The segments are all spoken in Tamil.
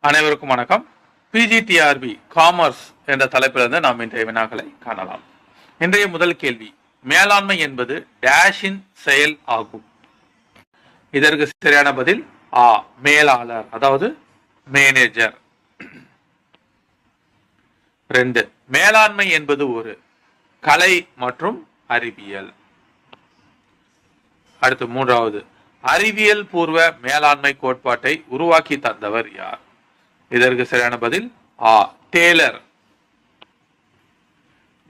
அனைவருக்கும் வணக்கம். பிஜிடிஆர்பி காமர்ஸ் என்ற தலைப்பிலிருந்து நாம் இன்றைய வினாக்களை காணலாம். இன்றைய முதல் கேள்வி, மேலாண்மை என்பது டேஷின் செயல் ஆகும். இதற்கு சரியான பதில் ஆ, மேலாளர், அதாவது மேனேஜர். 2, மேலாண்மை என்பது ஒரு கலை மற்றும் அறிவியல். அடுத்து 3வது, அறிவியல் பூர்வ மேலாண்மை கோட்பாட்டை உருவாக்கி தந்தவர் யார்? இதற்கு சரியான பதில் ஆ, டேலர்.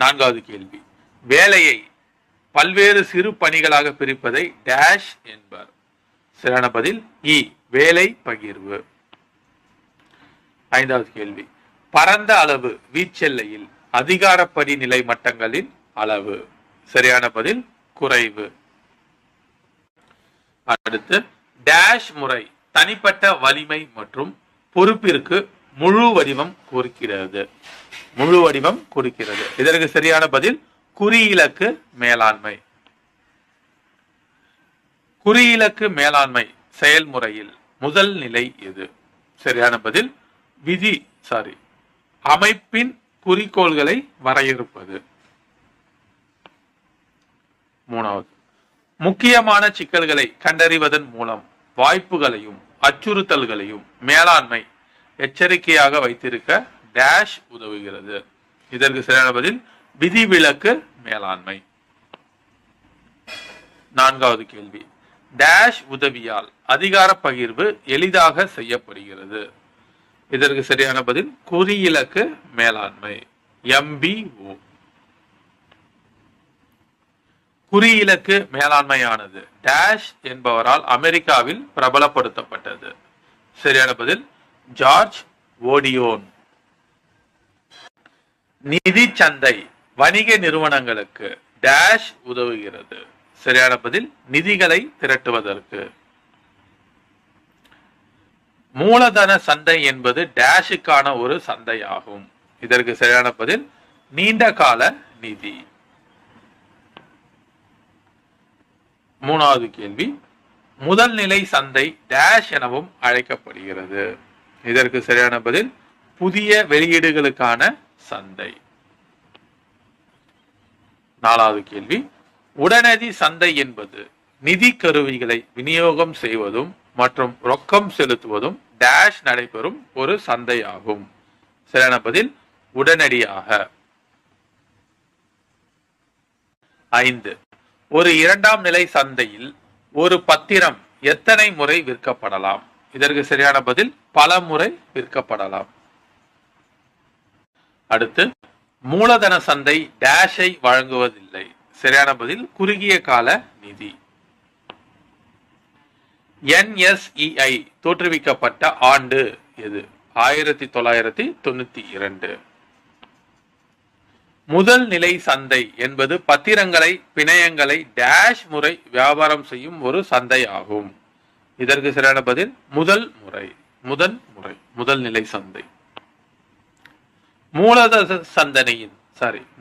4வது கேள்வி, வேலையை பல்வேறு சிறு பணிகளாக பிரிப்பதை டேஷ் என்பர். சரியான பதில் இ, வேலை பகிர்வு. 5வது கேள்வி, பரந்த அளவு வீச்செல்லையில் அதிகாரப்படி நிலை மட்டங்களின் அளவு. சரியான பதில் குறைவு. அடுத்து, டேஷ் முறை தனிப்பட்ட வலிமை மற்றும் பொறுப்பிற்கு முழு வடிவம் கொடுக்கிறது. இதற்கு சரியான பதில் குறியிலக்கு மேலாண்மை. குறியிலக்கு மேலாண்மை செயல்முறையில் முதல் நிலை எது? சரியான பதில் அமைப்பின் குறிக்கோள்களை வரையறுப்பது. 3வது, முக்கியமான சிக்கல்களை கண்டறிவதன் மூலம் வாய்ப்புகளையும் அச்சுறுத்தல்களையும் மேலாண்மை எச்சரிக்கையாக வைத்திருக்க டேஷ் உதவுகிறது. இதற்கு சரியான பதில் விதிவிலக்கு மேலாண்மை. 4வது கேள்வி, டேஷ் உதவியால் அதிகார பகிர்வு எளிதாக செய்யப்படுகிறது. இதற்கு சரியான பதில் குறியிலக்கு மேலாண்மை, MBO. குறியிலக்கு மேலாண்மையானது டேஷ் என்பவரால் அமெரிக்காவில் பிரபலப்படுத்தப்பட்டது. சரியான பதில் ஜார்ஜ் ஓடியோன். நிதி சந்தை வணிக நிறுவனங்களுக்கு டேஷ் உதவுகிறது. சரியான பதில் நிதிகளை திரட்டுவதற்கு. மூலதன சந்தை என்பது டேஷுக்கான ஒரு சந்தையாகும். இதற்கு சரியான பதில் நீண்ட கால நிதி. 3வது கேள்வி, முதல் நிலை சந்தை டேஷ் எனவும் அழைக்கப்படுகிறது. இதற்கு சரியான பதில் புதிய வெளியீடுகளுக்கான சந்தை. 4வது கேள்வி, உடனடி சந்தை என்பது நிதி கருவிகளை விநியோகம் செய்வதும் மற்றும் ரொக்கம் செலுத்துவதும் டேஷ் நடைபெறும் ஒரு சந்தையாகும். சரியான பதில் உடனடியாக. 5, ஒரு இரண்டாம் நிலை சந்தையில் ஒரு பத்திரம் எத்தனை முறை விற்கப்படலாம்? இதற்கு சரியான பதில் பல முறை விற்கப்படலாம். அடுத்து, மூலதன சந்தை டேஷை வழங்குவதில்லை. சரியான பதில் குறுகிய கால நிதி. NSEI தோற்றுவிக்கப்பட்ட ஆண்டு எது? 1992. முதல் நிலை சந்தை என்பது பத்திரங்களை பிணையங்களை டேஷ் முறை வியாபாரம் செய்யும் ஒரு சந்தை ஆகும். இதற்கு சரியான பதில் முதல் நிலை சந்தை.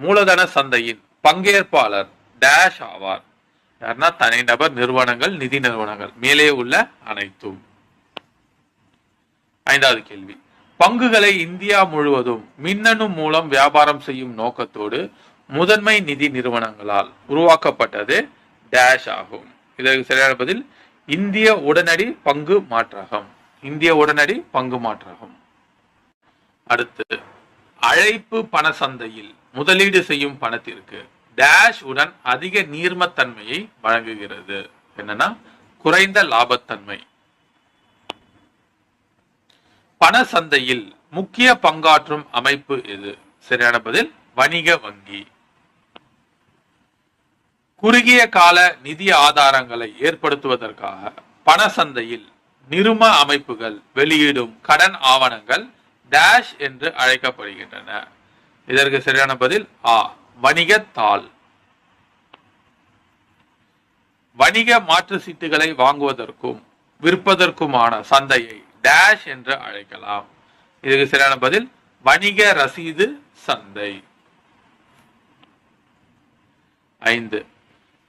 மூலதன சந்தையின் பங்கேற்பாளர் டேஷ் ஆவார். யாருன்னா தனிநபர், நிறுவனங்கள், நிதி நிறுவனங்கள், மேலே உள்ள அனைத்தும். 5வது கேள்வி, பங்குகளை இந்தியா முழுவதும் மின்னணு மூலம் வியாபாரம் செய்யும் நோக்கத்தோடு முதன்மை நிதி நிறுவனங்களால் உருவாக்கப்பட்டது டேஷ் ஆகும். இதற்கு சரியான பதில் இந்திய உடனடி பங்கு மாற்றகம். அடுத்து, அழைப்பு பண சந்தையில் முதலீடு செய்யும் பணத்திற்கு டேஷ் உடன் அதிக நீர்மத்தன்மையை வழங்குகிறது. என்னன்னா குறைந்த லாபத்தன்மை. பண சந்தையில் முக்கிய பங்காற்றும் அமைப்பு எது? சரியான பதில் வணிக வங்கி. குறுகிய கால நிதி ஆதாரங்களை ஏற்படுத்துவதற்காக பண சந்தையில் நிறும அமைப்புகள் வெளியிடும் கடன் ஆவணங்கள் டேஷ் என்று அழைக்கப்படுகின்றன. இதற்கு சரியான பதில் ஆ, வணிகத்தாள். வணிக மாற்று சீட்டுகளை வாங்குவதற்கும் விற்பதற்குமான சந்தையை டேஷ் என்று அழைக்கலாம். இதுக்கு சரியான பதில் வணிக ரசீது சந்தை. 5,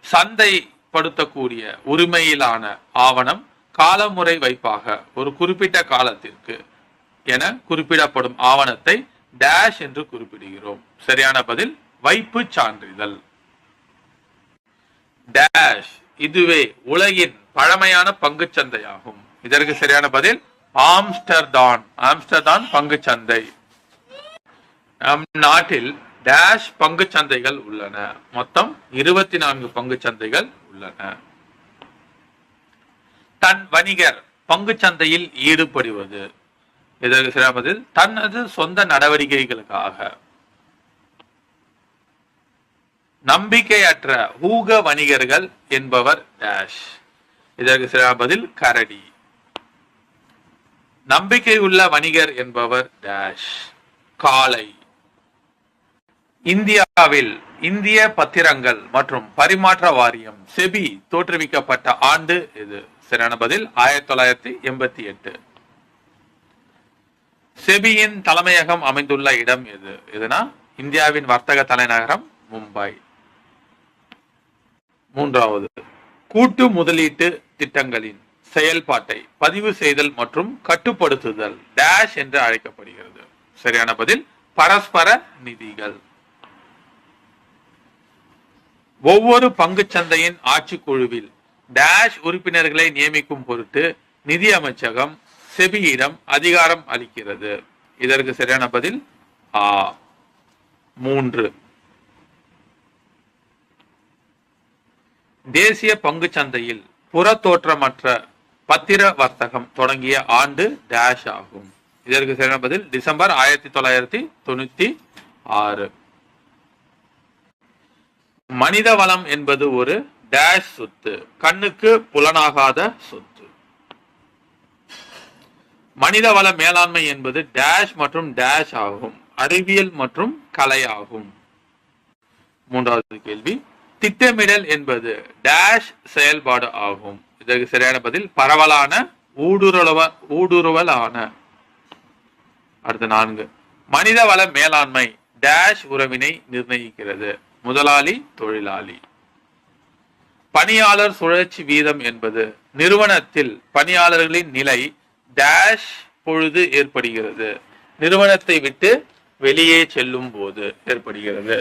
சந்தைப்படுத்தக்கூடிய உரிமையிலான ஆவணம் காலமுறை வைப்பாக ஒரு குறிப்பிட்ட காலத்திற்கு என குறிப்பிடப்படும் ஆவணத்தை டேஷ் என்று குறிப்பிடுகிறோம். சரியான பதில் வைப்பு சான்றிதழ். டேஷ் இதுவே உலகின் பழமையான பங்குச்சந்தையாகும். இதற்கு சரியான பதில் ஆம்ஸ்டர்டாம் பங்குச்சந்தை. நம் நாட்டில் டேஷ் பங்குச்சந்தைகள் உள்ளன. மொத்தம் 24 பங்குச்சந்தைகள் உள்ளன. தன் வணிகர் பங்குச்சந்தையில் ஈடுபடுவது. இதற்கு சரியான பதில் தனது சொந்த நடவடிக்கைகளுக்காக. நம்பிக்கையற்ற ஊக வணிகர்கள் என்பவர் டேஷ். இதற்கு சரியான பதில் கரடி. நம்பிக்கையுள்ள வணிகர் என்பவர் டேஷ் காளை. இந்தியாவில் இந்திய பத்திரங்கள் மற்றும் பரிமாற்ற வாரியம் செபி தோற்றுவிக்கப்பட்ட ஆண்டு இது. சரியான பதில் 1988. செபியின் தலைமையகம் அமைந்துள்ள இடம் எது? எதுனா இந்தியாவின் வர்த்தக தலைநகரம் மும்பை. மூன்றாவது, கூட்டு முதலீட்டு திட்டங்களின் செயல்பாட்டை பதிவு செய்தல் மற்றும் கட்டுப்படுத்துதல் டேஷ் என்று அழைக்கப்படுகிறது. சரியான பதில் பரஸ்பர நிதிகள். ஒவ்வொரு பங்குச்சந்தையின் ஆட்சிக்குழுவில் டேஷ் உறுப்பினர்களை நியமிக்கும் பொருட்டு நிதி அமைச்சகம் செபியிடம் அதிகாரம் அளிக்கிறது. இதற்கு சரியான பதில் 3. தேசிய பங்குச்சந்தையில் புறத்தோற்றமற்ற பத்திர வர்த்தகம் தொடங்கிய ஆண்டு டேஷ் ஆகும். இதற்கு சரியான பதில் டிசம்பர் 1996. மனித வளம் என்பது ஒரு டேஷ் சொத்து. கண்ணுக்கு புலனாகாத சொத்து. மனிதவள மேலாண்மை என்பது டேஷ் மற்றும் டேஷ் ஆகும். அறிவியல் மற்றும் கலை ஆகும். மூன்றாவது கேள்வி, திட்டமிடல் என்பது டேஷ் செயல்பாடு ஆகும். இதற்கு சரியான பதில் பரவலான ஊடுருவலான. அடுத்த 4, மனிதவள மேலாண்மை டேஷ் உறவினை நிர்ணயிக்கிறது. முதலாளி தொழிலாளி. பணியாளர் சுழற்சி வீதம் என்பது நிறுவனத்தில் பணியாளர்களின் நிலை டேஷ் பொழுது ஏற்படுகிறது. நிறுவனத்தை விட்டு வெளியே செல்லும் போது ஏற்படுகிறது.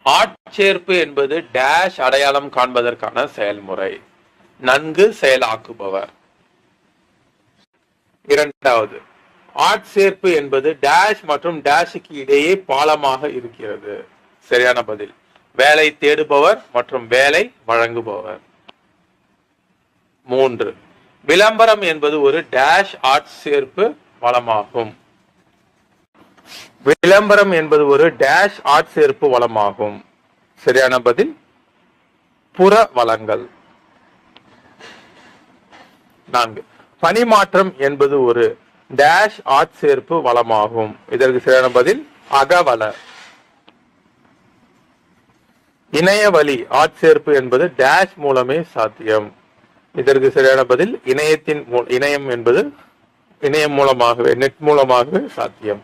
ஆட்சேர்ப்பு என்பது டேஷ் அடையாளம் காண்பதற்கான செயல்முறை. நன்கு செயலாக்குபவர். இரண்டாவது, ஆட்சேர்ப்பு என்பது டேஷ் மற்றும் டேஷுக்கு இடையே பாலமாக இருக்கிறது. சரியான பதில் வேலை தேடுபவர் மற்றும் வேலை வழங்குபவர். 3, விளம்பரம் என்பது ஒரு டேஷ் ஆட்சேர்ப்பு வளமாகும். விளம்பரம் என்பது ஒரு டேஷ் ஆட்சேர்ப்பு வளமாகும். சரியான பதில் புற வளங்கள். 4, பணிமாற்றம் என்பது ஒரு டேஷ் ஆட்சேர்ப்பு வளமாகும். இதற்கு சரியான பதில் அகவல. இணையவழி ஆட்சேர்ப்பு என்பது டேஷ் மூலமே சாத்தியம். இதற்கு சரியான பதில் இணையம் என்பது இணையம் மூலமாகவே, நெட் மூலமாகவே சாத்தியம்.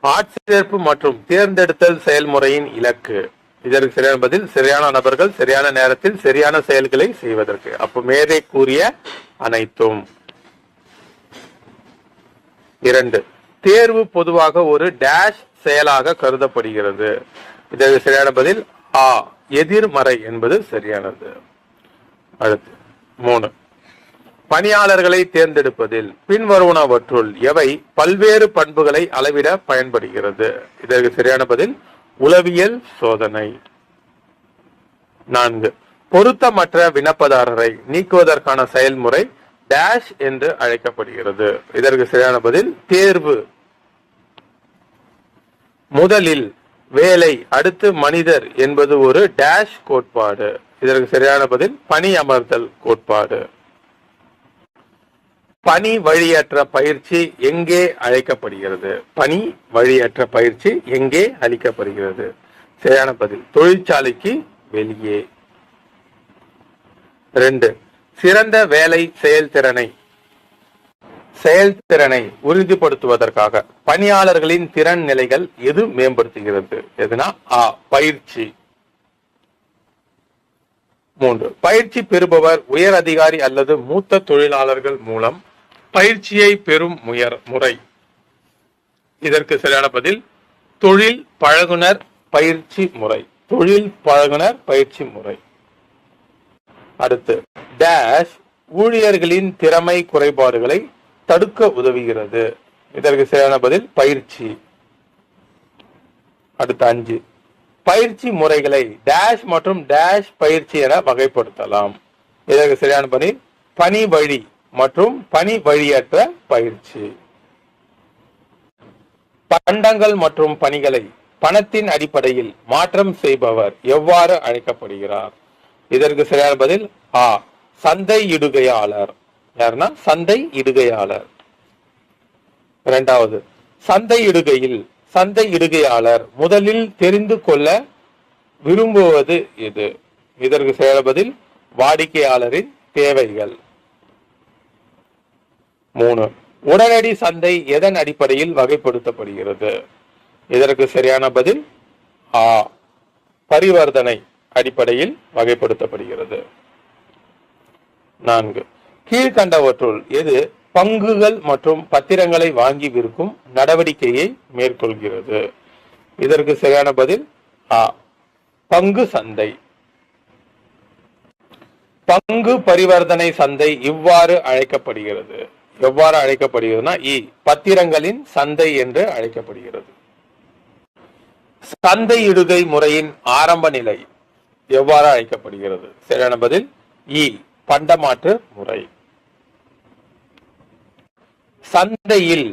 ஆட்சேர்ப்பு மற்றும் தேர்ந்தெடுத்தல் செயல்முறையின் இலக்கு. இதற்கு சரியான பதில் சரியான நபர்கள் சரியான நேரத்தில் சரியான செயல்களை செய்வதற்கு. அப்ப மேலே கூறிய அனைத்தும். 2, தேர்வு பொதுவாக ஒரு டேஷ் செயலாக கருதப்படுகிறது. இதற்கு சரியான பதில் எதிர்மறை என்பது சரியானது. அடுத்து 3, பணியாளர்களை தேர்ந்தெடுப்பதில் பின்வருவனவற்றுள் எவை பல்வேறு பண்புகளை அளவிட பயன்படுகிறது? இதற்கு சரியான பதில் உளவியல் சோதனை. 4, பொருத்தமற்ற விண்ணப்பதாரரை நீக்குவதற்கான செயல்முறை டேஷ் என்று அழைக்கப்படுகிறது. இதற்கு சரியான பதில் தேர்வு. முதலில் வேலை அடுத்து மனிதர் என்பது ஒரு டேஷ் கோட்பாடு. இதற்கு சரியான பதில் பணி அமர்தல் கோட்பாடு. பணி வழியற்ற பயிற்சி எங்கே அழைக்கப்படுகிறது? பணி வழியற்ற பயிற்சி எங்கே அளிக்கப்படுகிறது? சரியான பதில் தொழிற்சாலைக்கு வெளியே. 2, சிறந்த வேலை செயல்திறனை உறுதிப்படுத்துவதற்காக பணியாளர்களின் திறன் நிலைகள் எது மேம்படுத்துகிறது? எதுனா பயிற்சி. 3. பயிற்சி பெறுபவர் உயர் அதிகாரி அல்லது மூத்த தொழிலாளர்கள் மூலம் பயிற்சியை பெறும் முறை. இதற்கு சரியான பதில் தொழில் பழகுனர் பயிற்சி முறை. தொழில் பழகுனர் பயிற்சி முறை. அடுத்து டேஷ் ஊழியர்களின் திறமை குறைபாடுகளை தடுக்க உதவுகிறது. இதற்கு சரியான பதில் பயிற்சி. அடுத்து 5. பயிற்சி முறைகளை டேஷ் மற்றும் டேஷ் பயிற்சி என வகைப்படுத்தலாம். இதற்கு சரியான பதில் பணி வழி மற்றும் பணி வழியற்ற பயிற்சி. பண்டங்கள் மற்றும் பணிகளை பணத்தின் அடிப்படையில் மாற்றம் செய்பவர் எவ்வாறு அழைக்கப்படுகிறார்? இதற்கு சரியான பதில் ஆ சந்தையிடுகையாளர். யாருன்னா சந்தையிடுகையாளர். 2. சந்தையிடுகையில் சந்தையிடுகையாளர் முதலில் தெரிந்து கொள்ள விரும்புவது எது? இதற்கு சரியான பதில் வாடிக்கையாளரின் தேவைகள். 3. உடனடி சந்தை எதன் அடிப்படையில் வகைப்படுத்தப்படுகிறது? இதற்கு சரியான பதில் ஆ பரிவர்த்தனை அடிப்படையில் வகைப்படுத்தப்படுகிறது. 4. கீழ்கண்டவற்றுள் எது பங்குகள் மற்றும் பத்திரங்களை வாங்கி விற்கும் நடவடிக்கையை மேற்கொள்கிறது? இதற்கு சரியான பதில் ஆ பங்கு சந்தை. பங்கு பரிவர்த்தனை சந்தை எவ்வாறு அழைக்கப்படுகிறதுனா பத்திரங்களின் சந்தை என்று அழைக்கப்படுகிறது. சந்தையிடுகை முறையின் ஆரம்ப நிலை எவ்வாறு அழைக்கப்படுகிறது? சரியான பதில் பண்டமாற்று முறை. சந்தையில்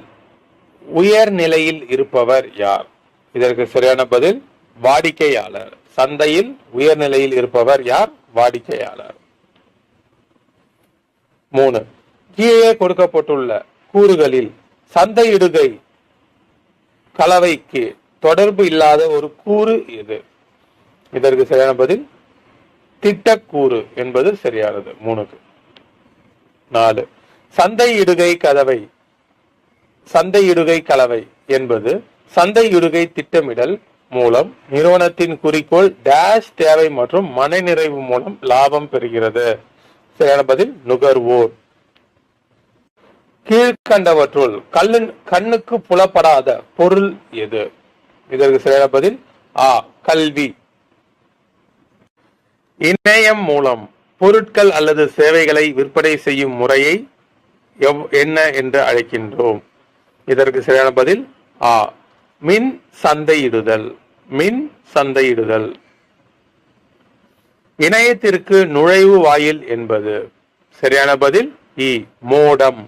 உயர் நிலையில் இருப்பவர் யார்? இதற்கு சரியான பதில் வாடிக்கையாளர். சந்தையில் உயர் நிலையில் இருப்பவர் யார்? வாடிக்கையாளர். 3. கீழே கொடுக்கப்பட்டுள்ள கூறுகளில் சந்தையிடுகை கலவைக்கு தொடர்பு இல்லாத ஒரு கூறு எது? இதற்கு சரியான பதில் திட்டக்கூறு என்பது சரியானது. 3. 4. சந்தையிடுகை கலவை என்பது சந்தையிடுகை திட்டமிடல் மூலம் நிறுவனத்தின் குறிக்கோள் டேஷ் தேவை மற்றும் மனநிறைவு மூலம் லாபம் பெறுகிறது. சரியான பதில் நுகர்வோர். கீழ்கண்டவற்றுள் கண்ணுக்கு புலப்படாத பொருள் எது? இதற்கு சரியான பதில் கல்வி. இணையம் மூலம் பொருட்கள் அல்லது சேவைகளை விற்பனை செய்யும் முறையை என்ன என்று அழைக்கின்றோம்? இதற்கு சரியான பதில் மின் சந்தையிடுதல். இணையத்திற்கு நுழைவு வாயில் என்பது? சரியான பதில் மோடம்.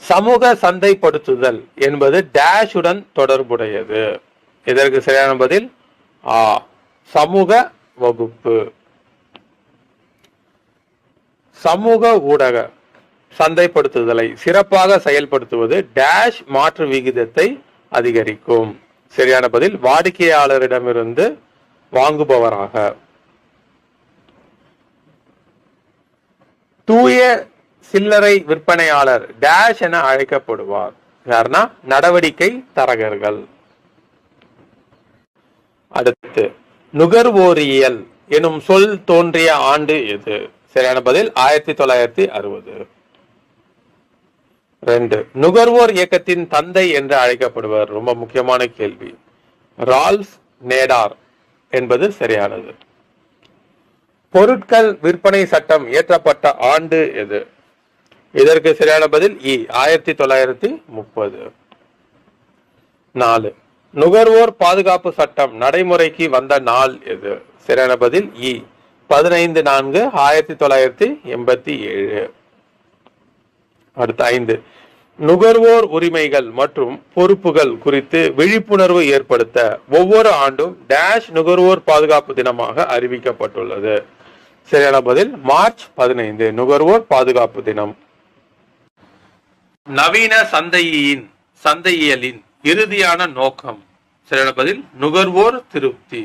சமூக சந்தைப்படுத்துதல் என்பது டேஷுடன் தொடர்புடையது. இதற்கு சரியான பதில் சமூக வகுப்பு. சமூக ஊடக சந்தைப்படுத்துதலை சிறப்பாக செயல்படுத்துவது டேஷ் மாற்று விகிதத்தை அதிகரிக்கும். சரியான பதில் வாடிக்கையாளரிடமிருந்து வாங்குபவராக. தூய சில்லறை விற்பனையாளர் டேஷ் என அழைக்கப்படுவார். யாருன்னா நடவடிக்கை தரகர்கள். அடுத்து நுகர்வோரியல் எனும் சொல் தோன்றிய ஆண்டு எது? சரியான பதில் 1960. 2. நுகர்வோர் இயக்கத்தின் தந்தை என்று அழைக்கப்படுவர். ரொம்ப முக்கியமான கேள்வி. ரால்ஃப் நேடார் என்பது சரியானது. பொருட்கள் விற்பனை சட்டம் இயற்றப்பட்ட ஆண்டு எது? இதற்கு சரியான பதில் 1930. 4. நுகர்வோர் பாதுகாப்பு சட்டம் நடைமுறைக்கு வந்த நாள் எது? சரியான பதில் 15/4/1987. அடுத்த 5. நுகர்வோர் உரிமைகள் மற்றும் பொறுப்புகள் குறித்து விழிப்புணர்வு ஏற்படுத்த ஒவ்வொரு ஆண்டும் டேஷ் நுகர்வோர் பாதுகாப்பு தினமாக அறிவிக்கப்பட்டுள்ளது. சரியான பதில் மார்ச் 15 நுகர்வோர் பாதுகாப்பு தினம். நவீன சந்தையியலின் இறுதியான நோக்கம்? சரியான பதில் நுகர்வோர் திருப்தி.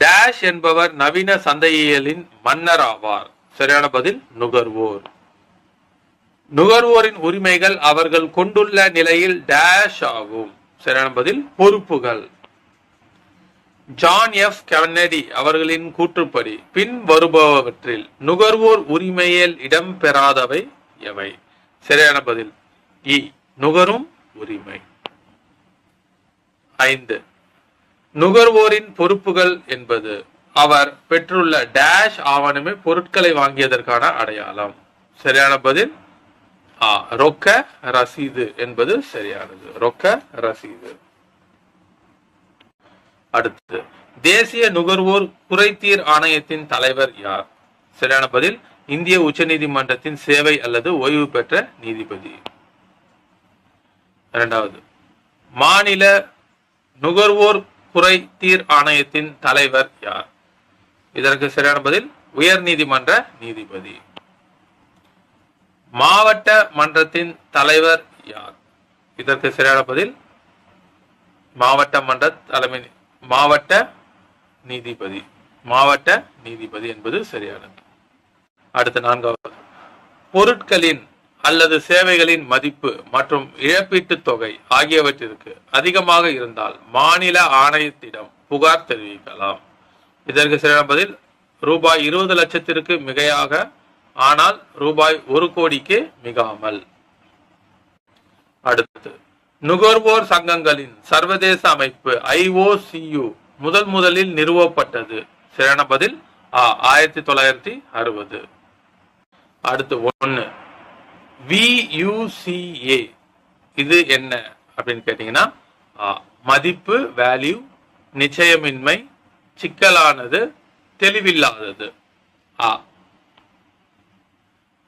டேஷ் என்பவர் நவீன சந்தையியலின் மன்னர் ஆவார். சரியான பதில் நுகர்வோர். நுகர்வோரின் உரிமைகள் அவர்கள் கொண்டுள்ள நிலையில் டேஷ் ஆகும். சரியான பதில் பொறுப்புகள். ஜான் எஃப் கென்னடி அவர்களின் கூற்றுப்படி பின் வருபவற்றில் நுகர்வோர் உரிமையில் இடம்பெறாதவை எவை? சரியான பதில் இ நுகரும் உரிமை. 5. நுகர்வோரின் பொறுப்புகள் என்பது அவர் பெற்றுள்ள டேஷ் ஆவணமே பொருட்களை வாங்கியதற்கான அடையாளம். சரியான பதில் ரொக்க ரசீது என்பது சரியானது. ரொக்க ரசீது. அடுத்து, தேசிய நுகர்வோர் குறைதீர் ஆணையத்தின் தலைவர் யார்? சரியான பதில் இந்திய உச்சநீதிமன்றத்தின் சேவை அல்லது ஓய்வு பெற்ற நீதிபதி. 2வது, மாநில நுகர்வோர் குறைதீர் ஆணையத்தின் தலைவர் யார்? இதற்கு சரியான பதில் உயர் நீதிமன்ற நீதிபதி. மாவட்ட மன்றத்தின் தலைவர் யார்? இதற்கு சரியான பதில் மாவட்ட மன்ற தலைமை மாவட்ட நீதிபதி. மாவட்ட நீதிபதி என்பது சரியானது. அடுத்த 4வது, பொருட்களின் அல்லது சேவைகளின் மதிப்பு மற்றும் இழப்பீட்டுத் தொகை ஆகியவற்றிற்கு அதிகமாக இருந்தால் மாநில ஆணையத்திடம் புகார் தெரிவிக்கலாம். இதற்கு சரியான பதில் ரூபாய் 20 லட்சத்திற்கு மிகையாக, ஆனால் ரூபாய் 1 கோடிக்கு மிகாமல். அடுத்து, நுகர்வோர் சங்கங்களின் சர்வதேச அமைப்பு IOCU முதலில் நிறுவப்பட்டது. சரியான பதில் 1960. அடுத்து 1, VUCA இது என்ன அப்படின்னு கேட்டீங்கன்னா மதிப்பு வேல்யூ, நிச்சயமின்மை, சிக்கலானது, தெளிவில்லாதது.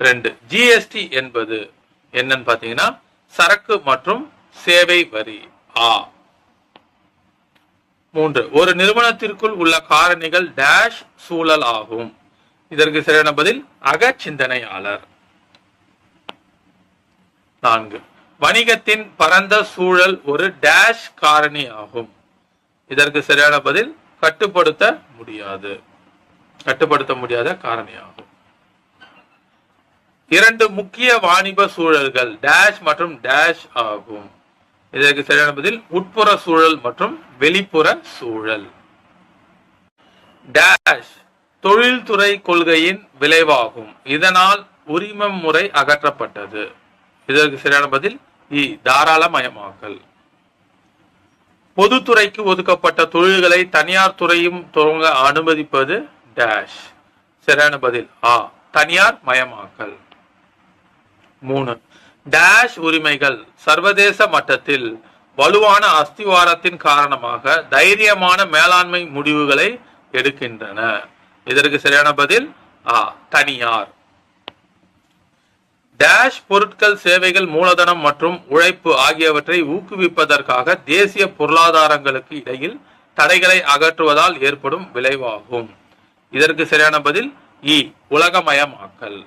2, GST என்பது என்னன்னு பாத்தீங்கன்னா சரக்கு மற்றும் சேவை வரி. 3, ஒரு நிறுவனத்திற்குள் உள்ள காரணிகள் டேஷ் சூழல் ஆகும். இதற்கு சரியான பதில் அகச்சிந்தனையாளர். 4, வணிகத்தின் பரந்த சூழல் ஒரு டேஷ் காரணி ஆகும். இதற்கு சரியான பதில் கட்டுப்படுத்த முடியாத காரணியாகும். 2 முக்கிய வாணிப சூழல்கள் டேஷ் மற்றும் டேஷ் ஆகும். இதற்கு சரியான பதில் உட்புற சூழல் மற்றும் வெளிப்புற சூழல். டேஷ் தொழில்துறை கொள்கையின் விளைவாகும். இதனால் உரிமம் முறை அகற்றப்பட்டது. இதற்கு சரியான பதில் தாராளமயமாக்கல். பொதுத்துறைக்கு ஒதுக்கப்பட்ட தொழில்களை தனியார் துறையும் துவங்க அனுமதிப்பது டேஷ். சரியான பதில் தனியார் மயமாக்கல். 3, டேஷ் உரிமைகள் சர்வதேச மட்டத்தில் வலுவான அஸ்திவாரத்தின் காரணமாக தைரியமான மேலாண்மை முடிவுகளை எடுக்கின்றன. இதற்கு சரியான பதில் தனியார். டேஷ் பொருட்கள், சேவைகள், மூலதனம் மற்றும் உழைப்பு ஆகியவற்றை ஊக்குவிப்பதற்காக தேசிய பொருளாதாரங்களுக்கு இடையில் தடைகளை அகற்றுவதால் ஏற்படும் விளைவாகும். இதற்கு சரியான பதில் உலகமயமாக்கல்.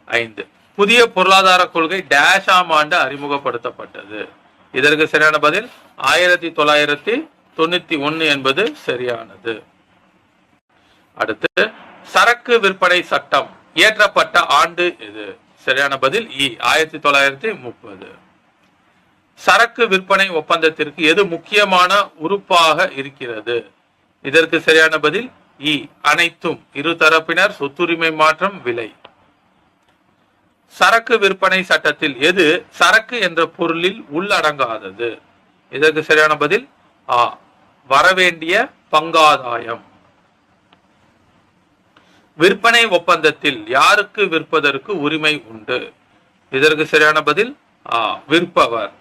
5, புதிய பொருளாதார கொள்கை டேஷ் ஆம் ஆண்டு அறிமுகப்படுத்தப்பட்டது. இதற்கு சரியான பதில் 1991 என்பது சரியானது. அடுத்து, சரக்கு விற்பனை சட்டம் இயற்றப்பட்ட ஆண்டு எது? சரியான பதில் 1930. சரக்கு விற்பனை ஒப்பந்தத்திற்கு எது முக்கியமான உறுப்பாக இருக்கிறது? இதற்கு சரியான பதில் அனைத்தும், இருதரப்பினர், சொத்துரிமை மாற்றம், விலை. சரக்கு விற்பனை சட்டத்தில் எது சரக்கு என்ற பொருளில் உள்ளடங்காதது? இதற்கு சரியான பதில் வரவேண்டிய பங்காதாயம். விற்பனை ஒப்பந்தத்தில் யாருக்கு விற்பதற்கு உரிமை உண்டு? இதற்கு சரியான பதில் விற்பவர்.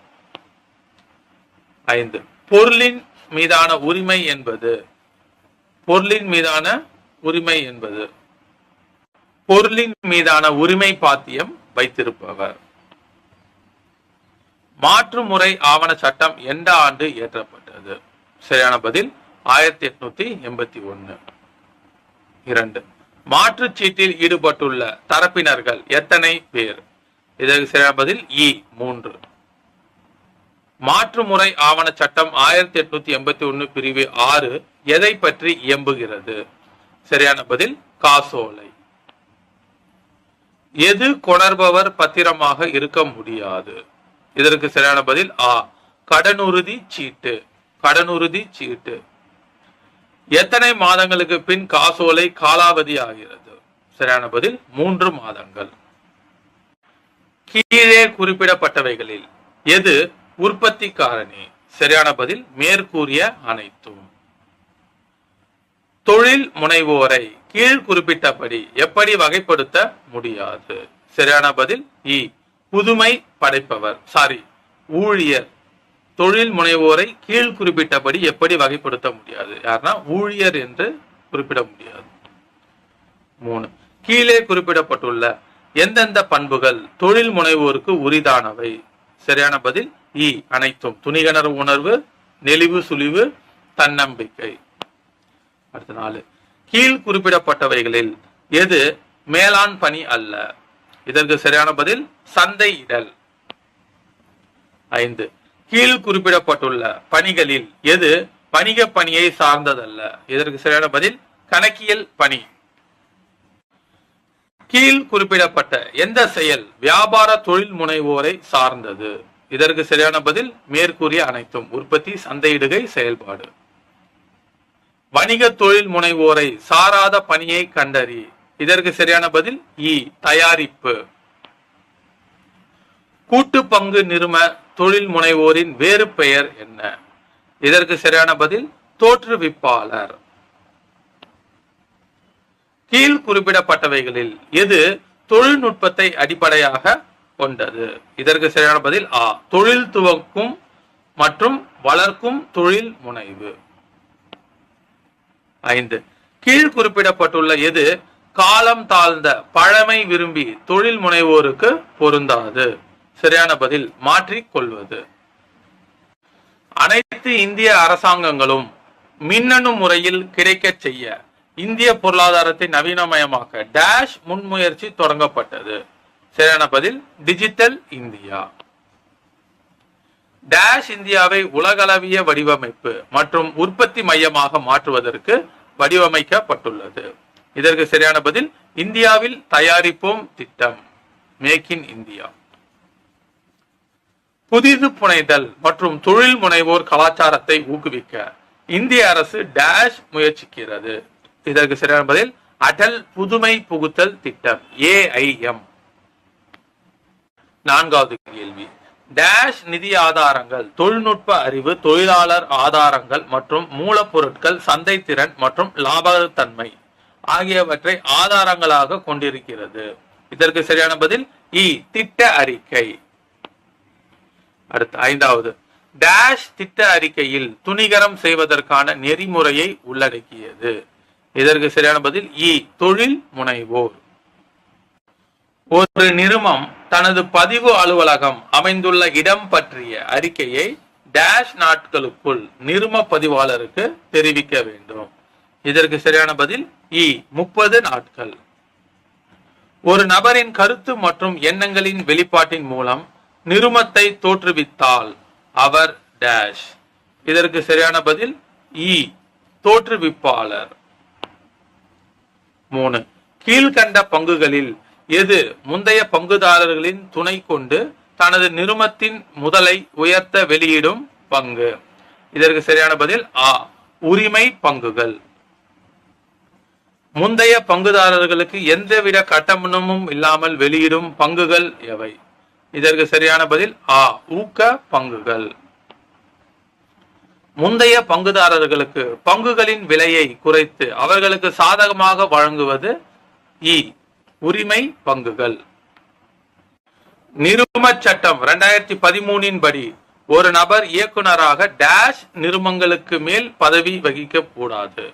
5, பொருளின் மீதான உரிமை என்பது பொருளின் மீதான உரிமை பாத்தியம் வைத்திருப்பவர். மாற்றுமுறை ஆவண சட்டம் எந்த ஆண்டு இயற்றப்பட்டது? சரியான பதில் 1881. 2, மாற்றுச்சீட்டில் ஈடுபட்டுள்ள தரப்பினர்கள் எத்தனை பேர்? இதற்கு சரியான பதில் 3. மாற்றுமுறை ஆவண சட்டம் 1881 பிரிவு 6 எதை பற்றி இயம்புகிறது? சரியான பதில் காசோலை. எது கொணர்பவர் பத்திரமாக இருக்க முடியாது? இதற்கு சரியான பதில் கடனுறுதி சீட்டு. எத்தனை மாதங்களுக்கு பின் காசோலை காலாவதி ஆகிறது? சரியான பதில் 3 மாதங்கள். கீழே குறிப்பிடப்பட்டவைகளில் எது உற்பத்தி காரணி? சரியான பதில் மேற்கூறிய அனைத்தும். தொழில் முனைவோரை கீழ் குறிப்பிட்டபடி எப்படி வகைப்படுத்த முடியாது? சரியான பதில் இ புதுமை படைப்பவர். ஊழியர். தொழில் முனைவோரை கீழ் குறிப்பிட்டபடி எப்படி வகைப்படுத்த முடியாது? யாருன்னா ஊழியர் என்று குறிப்பிட முடியாது. 3. கீழே குறிப்பிடப்பட்டுள்ள எந்தெந்த பண்புகள் தொழில் முனைவோருக்கு உரிதானவை? சரியான பதில் இ அனைத்தும். துணிகணர் உணர்வு, நெளிவு சுழிவு, தன்னம்பிக்கை. அடுத்த 4. கீழ் குறிப்பிடப்பட்டவைகளில் எது மேலாண் பணி அல்ல? இதற்கு சரியான பதில் சந்தையிடல். 5. கீழ் குறிப்பிடப்பட்டுள்ள பணிகளில் எது வணிக பணியை சார்ந்ததல்ல? இதற்கு சரியான பதில் கணக்கியல் பணி. கீழ் குறிப்பிடப்பட்ட எந்த செயல் வியாபார தொழில் முனைவோரை சார்ந்தது? இதற்கு சரியான பதில் மேற்கூறிய அனைத்தும். உற்பத்தி, சந்தையிடுகை, செயல்பாடு. வணிக தொழில் முனைவோரை சாராத பணியை கண்டறி. இதற்கு சரியான பதில் இ தயாரிப்பு. கூட்டு பங்கு நிறும தொழில் முனைவோரின் வேறு பெயர் என்ன? இதற்கு சரியான பதில் தோற்றுவிப்பாளர். கீழ் குறிப்பிடப்பட்டவைகளில் எது தொழில்நுட்பத்தை அடிப்படையாக கொண்டது? இதற்கு சரியான பதில் ஆ தொழில் துவக்கும் மற்றும் வளர்க்கும் தொழில் முனைவு. 5. கீழ் குறிப்பிடப்பட்டுள்ள எது காலம் தாழ்ந்த பழமை விரும்பி தொழில் முனைவோருக்கு பொருந்தாது? சரியான பதில் மாற்றிக் கொள்வது. அனைத்து இந்திய அரசாங்கங்களும் மின்னணு முறையில் கிடைக்க செய்ய இந்திய பொருளாதாரத்தை நவீனமயமாக்க டேஷ் முன்முயற்சி தொடங்கப்பட்டது. சரியான பதில் டிஜிட்டல் இந்தியா. டேஷ் இந்தியாவை உலகளவிய வடிவமைப்பு மற்றும் உற்பத்தி மையமாக மாற்றுவதற்கு வடிவமைக்கப்பட்டுள்ளது. இதற்கு சரியான பதில் இந்தியாவில் தயாரிப்போம் திட்டம், மேக் இன் இந்தியா. புதிது புனைதல் மற்றும் தொழில் முனைவோர் கலாச்சாரத்தை ஊக்குவிக்க இந்திய அரசு டேஷ் முயற்சிக்கிறது. இதற்கு சரியான பதில் அடல் புதுமை புகுத்தல் திட்டம், AIM. 4வது கேள்வி. டேஷ் நிதி ஆதாரங்கள் தொழில்நுட்ப அறிவு, தொழிலாளர் ஆதாரங்கள் மற்றும் மூலப்பொருட்கள், சந்தை திறன் மற்றும் லாபத்தன்மை ஆகியவற்றை ஆதாரங்களாக கொண்டிருக்கிறது. இதற்கு சரியான பதில் இ திட்ட அறிக்கை. அடுத்து 5வது. டேஷ் திட்ட அறிக்கையில் துணிகரம் செய்வதற்கான நெறிமுறையை உள்ளடக்கியது. இதற்கு சரியான பதில் இ தொழில் முனைவோர். ஒரு நிறுவனம் தனது பதிவு அலுவலகம் அமைந்துள்ள இடம் பற்றிய அறிக்கையை டேஷ் நாட்களுக்குள் நிறுவன பதிவாளருக்கு தெரிவிக்க வேண்டும். இதற்கு சரியான பதில் இ 30 நாட்கள். ஒரு நபரின் கருத்து மற்றும் எண்ணங்களின் வெளிப்பாட்டின் மூலம் நிறுவனத்தை தோற்றுவித்தால் அவர் டேஷ். இதற்கு சரியான பதில் இ தோற்றுவிப்பாளர். 3. கீழ்கண்ட பங்குகளில் எது முந்தைய பங்குதாரர்களின் துணை கொண்டு தனது நிறுவனத்தின் முதலை உயர்த்த வெளியிடும் பங்கு? இதற்கு சரியான பதில் ஆ உரிமை பங்குகள். முந்தைய பங்குதாரர்களுக்கு எந்தவித கட்டணமும் இல்லாமல் வெளியிடும் பங்குகள் எவை? இதற்கு சரியான பதில் ஆ ஊக்க பங்குகள். முந்தைய பங்குதாரர்களுக்கு பங்குகளின் விலையை குறைத்து அவர்களுக்கு சாதகமாக வழங்குவது இ உரிமை பங்குகள். நிறுவன சட்டம் 2013 படி ஒரு நபர் இயக்குனராக டேஷ் நிறுவனங்களுக்கு மேல் பதவி வகிக்க கூடாது.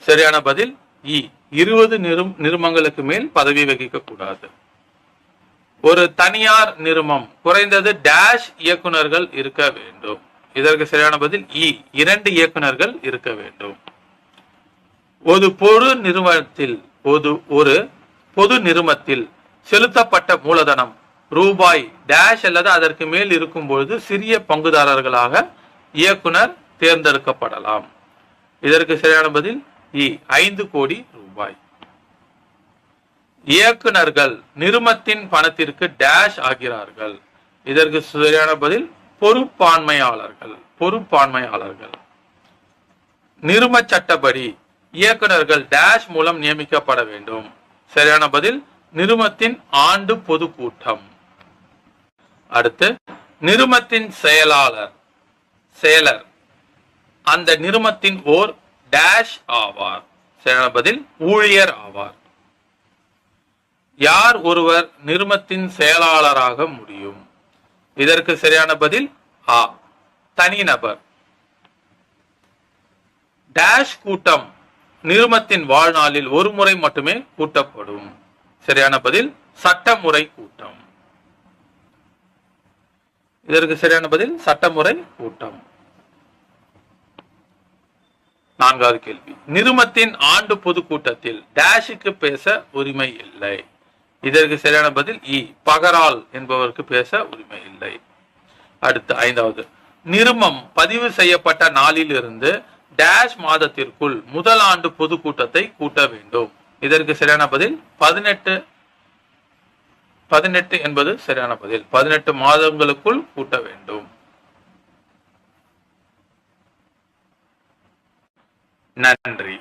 சரியான பதில் இ 20 நிறுவனங்களுக்கு மேல் பதவி வகிக்க கூடாது. ஒரு தனியார் நிறுவனம் குறைந்தது டேஷ் இயக்குனர்கள் இருக்க வேண்டும். இதற்கு சரியான பதில் இ 2 இயக்குனர்கள் இருக்க வேண்டும். ஒரு பொது நிறுவனத்தில் செலுத்தப்பட்ட மூலதனம் ரூபாய் டேஷ் அல்லது அதற்கு மேல் இருக்கும் பொழுது சிறிய பங்குதாரர்களாக இயக்குனர் தேர்ந்தெடுக்கப்படலாம். இதற்கு சரியான பதில் இ 5 கோடி ரூபாய். இயக்குனர்கள் நிறுவனத்தின் பணத்திற்கு டேஷ் ஆகிறார்கள். இதற்கு சரியான பதில் பொறுப்பாண்மையாளர்கள். நிறும சட்டப்படி இயக்குநர்கள் டேஷ் மூலம் நியமிக்கப்பட வேண்டும். சரியான பதில் நிறுமத்தின் ஆண்டு பொதுக்கூட்டம். அடுத்து நிறுமத்தின் செயலர் அந்த நிறுமத்தின் ஓர் டேஷ் ஆவார். சரியான பதில் ஊழியர் ஆவார். யார் ஒருவர் நிறுமத்தின் செயலாளராக முடியும்? இதற்கு சரியான பதில் ஆ, தனிநபர். டேஷ் கூட்டம் நிறுமத்தின் வாழ்நாளில் ஒரு முறை மட்டுமே கூட்டப்படும். சரியான பதில் சட்டமுறை கூட்டம். இதற்கு சரியான பதில் சட்டமுறை கூட்டம். நான்காவது கேள்வி, நிறுமத்தின் ஆண்டு பொதுக்கூட்டத்தில் டேஷுக்கு பேச உரிமை இல்லை. இதற்கு சரியான பதில் இ, பகரால் என்பவருக்கு பேச உரிமை இல்லை. அடுத்து ஐந்தாவது, நிறுமம் பதிவு செய்யப்பட்ட நாளில் இருந்து டேஷ் மாதத்திற்குள் முதல் ஆண்டு பொதுக்கூட்டத்தை கூட்ட வேண்டும். இதற்கு சரியான பதில் 18 என்பது சரியான பதில். 18 மாதங்களுக்குள் கூட்ட வேண்டும். நன்றி.